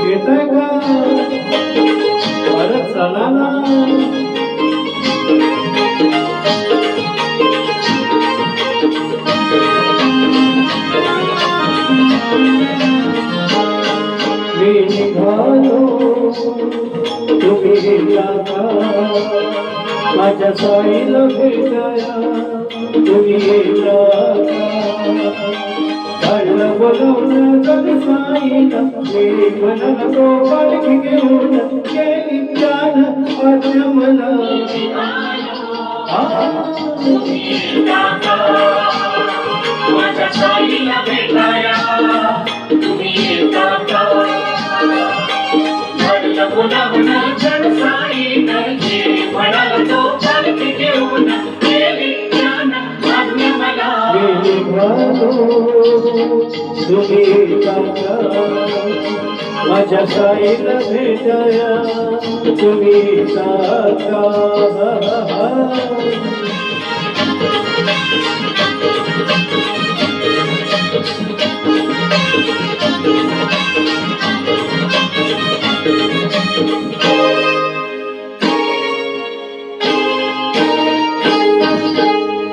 येतंय का? अरे चला ना. मी निघालो तुम्ही येता का? माझ्या साईला भेटाया तुम्ही येता का? काढलं बोलवलं जग साईला मी म्हणाला तो पालखी घेऊन गेली जाण आज्ञा मला. माझ्या साईला भेटाया तुम्ही येता का? घडलं बोलावलं जग साईनं जे म्हणाला तो पालखी घेऊन गेली जाण आज्ञा मला. मी निघालो तुम्ही येता का? माझ्या साईला भेटाया तुम्ही येता का?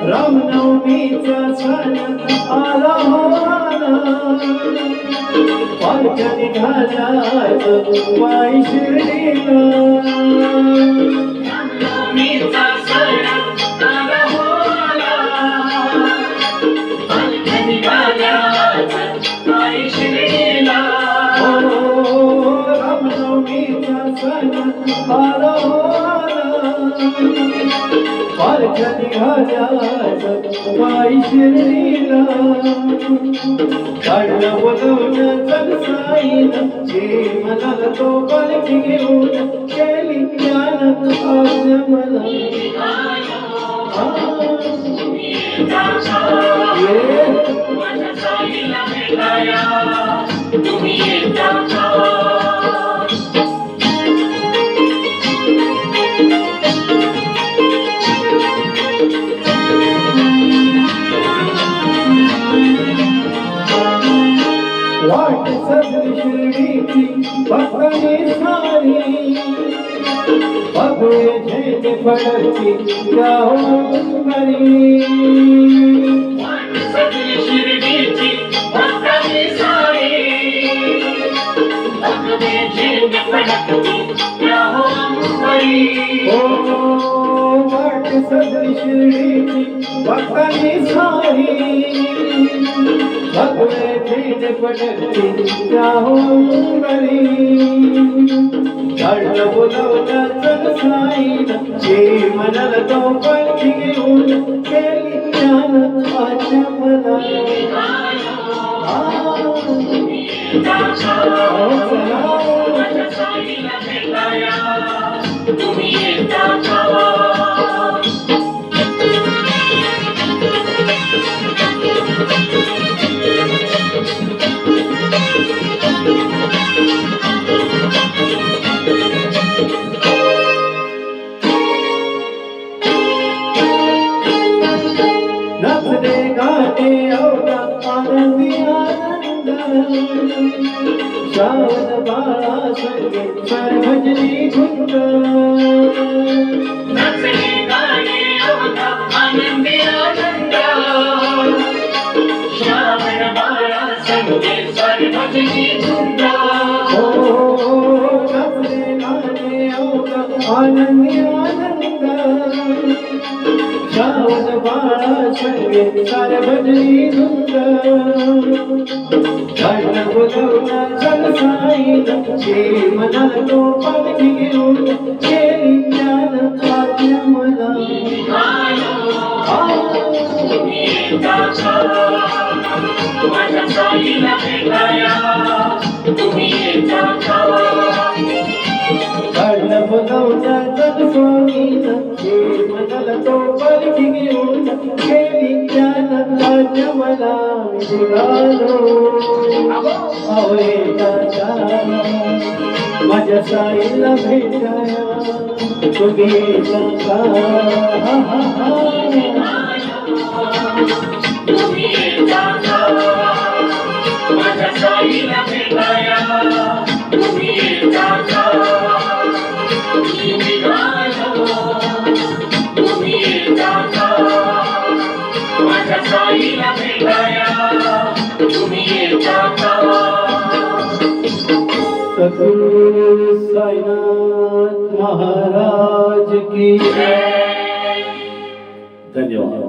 रामनवमीचा सण आला हो पालख्या निघाल्यात पायी शिर्डीला. रामनवमीचा सण आला होला पालख्या निघाल्यात पायी शिर्डीला. रामनवमीचा सण आला हो पालख्या निघाल्यात पायी शिर्डीला. काढलं बोलवलं जग साईनं जे म्हणाला तो पालखी घेऊन गेली ज्ञान आज्ञा मला. माझ्या साईला भेटाया तुम्ही येता का? वाट सगळी शिर्डीची भक्तांनी सारी भगवे झेंडे फडकती जाऊन घरी. वाट सगळी शिर्डीची भक्तांनी सारी भगवे झेंडे फडकती जाऊन घरी. वाट सगळी शिर्डीची भक्तांनी सारी भगवे झेंडे फडकती जाऊन घरी. काढलं बोलवलं जग साईनं जे म्हणाला तो पालखी घेऊन गेली ज्ञान आज्ञा मला. माझ्या साईला भेटाया तुम्ही येता का? नाचले गाणे अवघा आनंदी आनंद श्रावण बाळा संगे सर्वजनी धुंद. नाचले गाणे अवघा आनंदी आनंद श्रावण बाळा संगे सर्वजनी धुंद. नाचले गाणे अवघा आनंदी आनंद श्रावण बाळा संगे सर्वजनी धुंद. काढलं बोलवलं जग साईनं जे म्हणाला तो पालखी घेऊन गेली ज्ञान आज्ञा मला. माझ्या साईला भेटाया तुम्ही येता का? काढलं बोलवलं जग स्वामीनं जे म्हणाला तो पालखी घेऊन गेली ज्ञान आज्ञा मला. निघालो माझ्या साईला भेटाया तुम्ही येता का? तुम्ही येता का? माझ्या साईला निघालो तुम्ही येता का माझ्या साईला भेटाया तुम्ही येता का सद्गुरु साईनाथ महाराज की जय धन्यवाद.